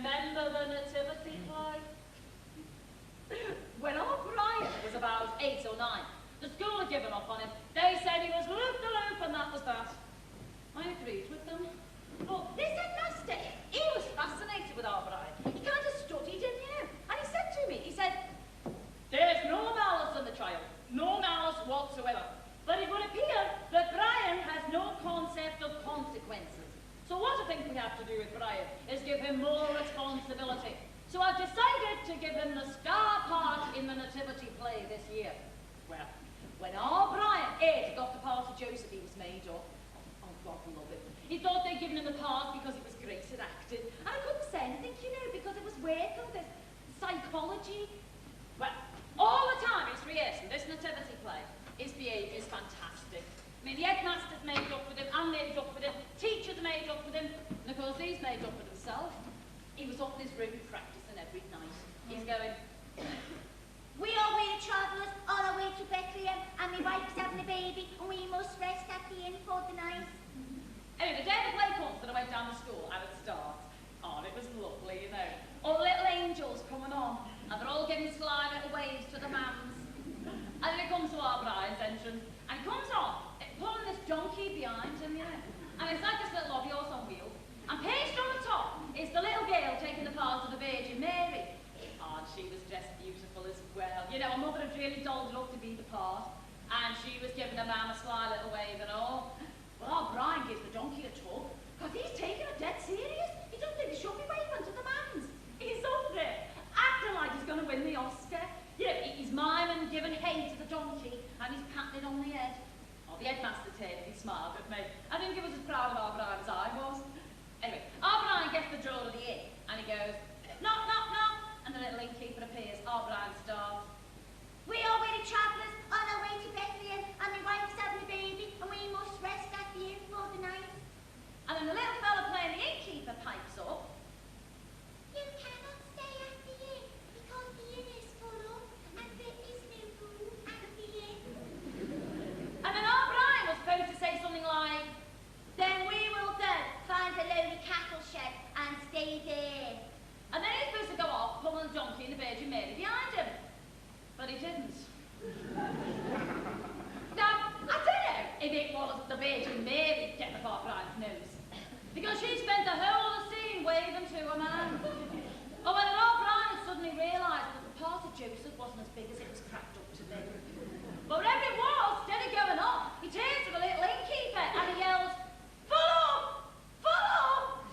remember the nativity play? When old Brian was about 8 or 9, the school had given up on him. They said he was loop-de-loop and that was that. I agreed with them. But this headmaster, he was fascinated with our Brian. He kind of studied him, you know. And he said to me, he said, there's no malice in the child, no malice whatsoever. But it would appear that Brian has no concept of consequences. So what I think we have to do with Brian is give him more responsibility. So I've decided to give him the star part in the nativity play this year. Well, when our Brian got the part of Joseph he was made of, oh God love it, he thought they'd given him the part because he was great at acting. And I couldn't say anything, you know, because it was work and this psychology. Well, all the time he's rehearsing this nativity play, his behaviour is fantastic. I mean, the headmaster's made up with him, I'm made up with him, teachers made up with him, and of course he's made up with himself. He was up in his room practising every night. He's going, we are weary travellers on our way to Bethlehem, and my wife's having a baby, and we must rest at the inn for the night. Anyway, the day the play comes that I went down to school, I would start. Oh, it was lovely, you know. All the little angels coming on, and they're all giving sly little waves to the mams. And then it comes to our Brian's entrance, and he comes on, pulling this donkey behind him, you know. And it's like this little lobby horse on wheels. And pasted on the top is the little girl taking the part of the Virgin Mary. Oh, and she was dressed beautiful as well. You know, her mother had really dolled her up to be the part. And she was giving the man a sly little wave and all. Well, our Brian gives the donkey a tug, because he's taking it dead serious. He doesn't think he should be waving to the mans. He's up there, acting like he's going to win the Oscar. You know, he's miming, giving hay to the donkey, and he's patting it on the head. Oh, the headmaster turned and he smiled at me. I think he was as proud of our Brian as I was. Anyway, our Brian gets the door of the inn, and he goes, knock, knock, knock, and the little innkeeper appears. Our Brian starts. We are weary travellers on our way to Bethlehem, and my wife's having a baby, and we must rest at the inn for the night. And then the little fella playing the innkeeper pipes up. You cannot stay at the inn, because the inn is full up, and there is no room at the inn. And then our Brian was supposed to say something like, then we will go find a lonely cattle shed and stay there. And then he's supposed to go off, pulling the donkey and the Virgin Mary behind him. But he didn't. Now, I don't know if it was the Virgin Mary getting the part of Brian's nose, because she spent the whole of the scene waving to a man. Or when our Brian suddenly realised that the part of Joseph wasn't as big as it was cracked up to be. But whatever it was, instead of going off, he turns to the little innkeeper and he yells, full up! Full up!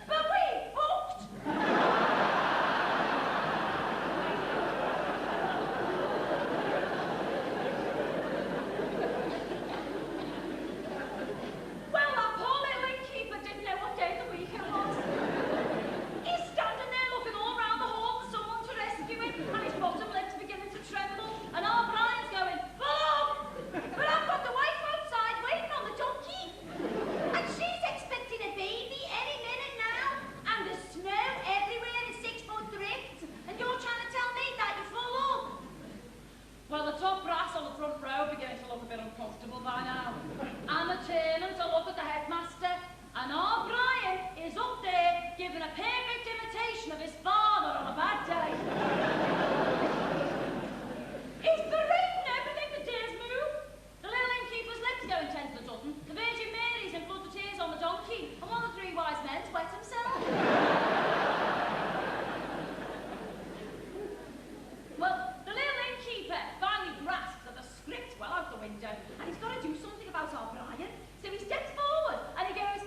But we booked! Well, that poor little innkeeper didn't know what day of the week it was. He's standing there looking all around the hall for someone to rescue him, and his bottom lip's beginning to tremble, and our Brian's going, full up! But I've got the wife outside waiting on the donkey, and she's expecting a baby any minute now, and there's snow everywhere in 6-foot drifts, and you're trying to tell me that you're full up. Well, the top brass on the front row beginning to look a bit uncomfortable by now. I'm turning to look at the headmaster, and our Brian is up there giving a perfect imitation of his father on a bad day. He's berating everything that dares move. The little innkeeper's lips going 10 to the dozen. The Virgin Mary's in floods of tears on the donkey, and one of the 3 wise men's wet himself. Well, the little innkeeper finally grasps at the script well out the window, and he's got to do something about our Brian. So he steps forward, and he goes,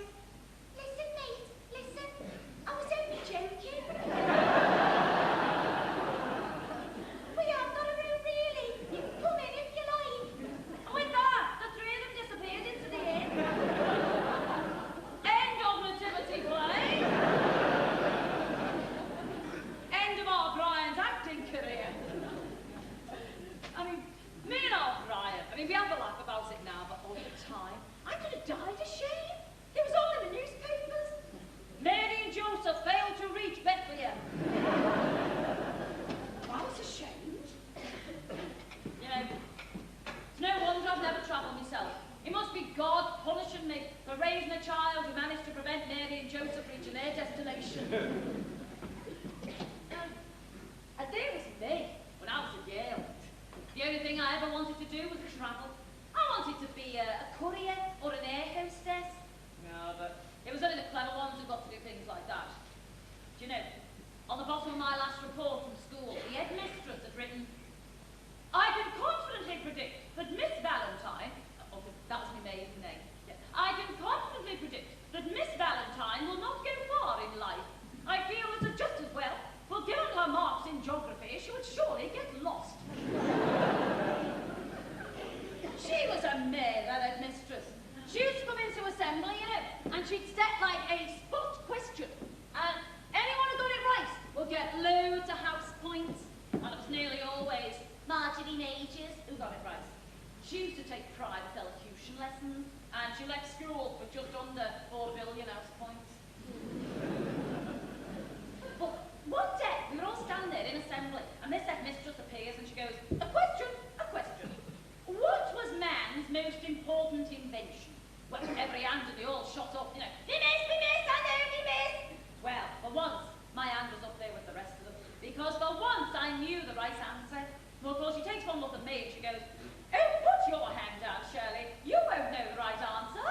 Listen, mate, listen. I was only joking. We have got a room, really. You can come in if you like. and with that, the 3 of them disappeared into the inn. End of nativity play. End of our Brian's acting career. I mean, me and our Brian, we have a laugh about it now, but all the time, I could have died of shame. It was all in the newspapers. Mary and Joseph failed to reach Bethlehem. I was ashamed. You know, it's no wonder I've never travelled myself. It must be God punishing me for raising a child who managed to prevent Mary and Joseph reaching their destination. Do you know, on the bottom of my last report from school, the headmistress had written, I can confidently predict that Miss Valentine, oh, that was my maiden name, yeah. I can confidently predict that Miss Valentine will not go far in life. I feel that just as well, for given her marks in geography, she would surely get lost. She was a mare, that headmistress. She used to come into assembly, you know, and she'd set like a spot question. And anyone who got it right would get loads of house points. And it was nearly always Marjorie Majors. who got it right. She used to take private elocution lessons, and she left school with just under 4 billion house points. But one day, we were all standing there in assembly, and this headmistress appears and she goes, a question, a question. What was man's most important invention? Well, every hand and they all shot up, you know, me miss, I know, me miss. Well, for once, my hand was up there with the rest of them, because for once I knew the right answer. Well, of course, she takes one look at me and she goes, oh, put your hand down, Shirley. You won't know the right answer.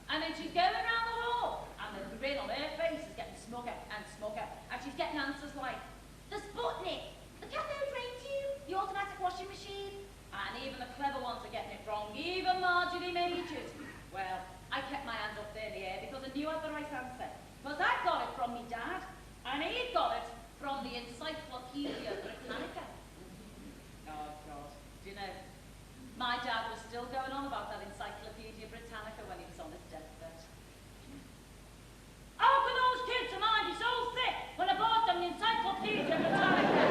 And then she's going around the hall, and the grin on her face is getting smugger and smugger, and she's getting answers like, The Sputnik, the cathode ray tube, the automatic washing machine. and even the clever ones are getting it wrong, even Marjorie Majors. Well, I kept my hand up there in the air because I knew I had the right answer. Because I got it from me dad, and he got it from the Encyclopedia Britannica. Oh, God. Do you know, my dad was still going on about that Encyclopedia Britannica when he was on his deathbed. How can those kids of mine be so thick when I bought them the Encyclopedia Britannica?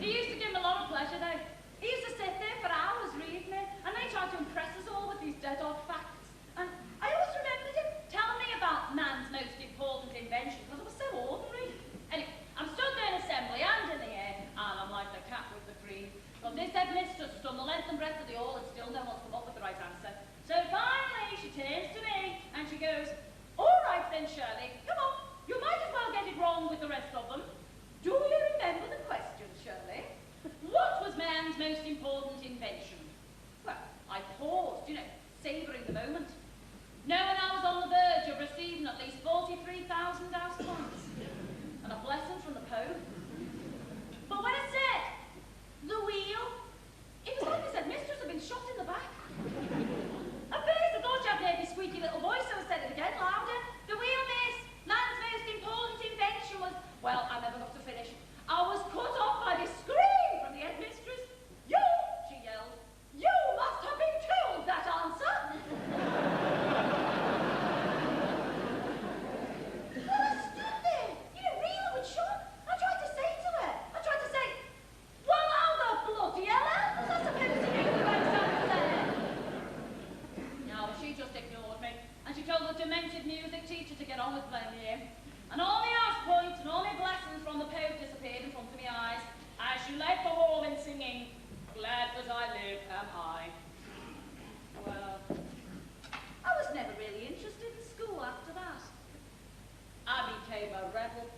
He used to give me a lot of pleasure, though. He used to sit there for hours reading it, and they tried to impress us all with these dead-odd facts. And I always remembered him telling me about man's most important invention, because it was so ordinary. Anyway, I'm stood there in assembly, hand in the air, and I'm like the cat with the cream. Because this headmistress has done the length and breadth of the hall, and still no one's come up with the right answer. So finally, she turns to me, and she goes, all right then, Shirley, come on, you might as well get it wrong with the rest of them. Do you remember the question, Shirley? What was man's most important invention? Well, I paused, you know, savouring the moment, knowing I was on the verge of receiving at least 43,000 house points and a blessing from the Pope. But when I said, the wheel, it was like this headmistress had been shot in the back. At first, I thought she had heard this squeaky little voice, so I said it again, louder. The wheel, miss. Man's most important invention was... Well, I never got to finish. I was cut off by this scream from the headmistress. You, she yelled, you must have been told that answer. Well, I stood there, you know, reeling with shock. I tried to say to her, well, how the bloody hell was I supposed to do the right answer? No, she just ignored me, and she told the demented music teacher to get on with playing the game. And all my house points and all my blessings from the Pope disappeared in front of my eyes as she led the hall in singing, glad that I live am I. Well, I was never really interested in school after that. I became a rebel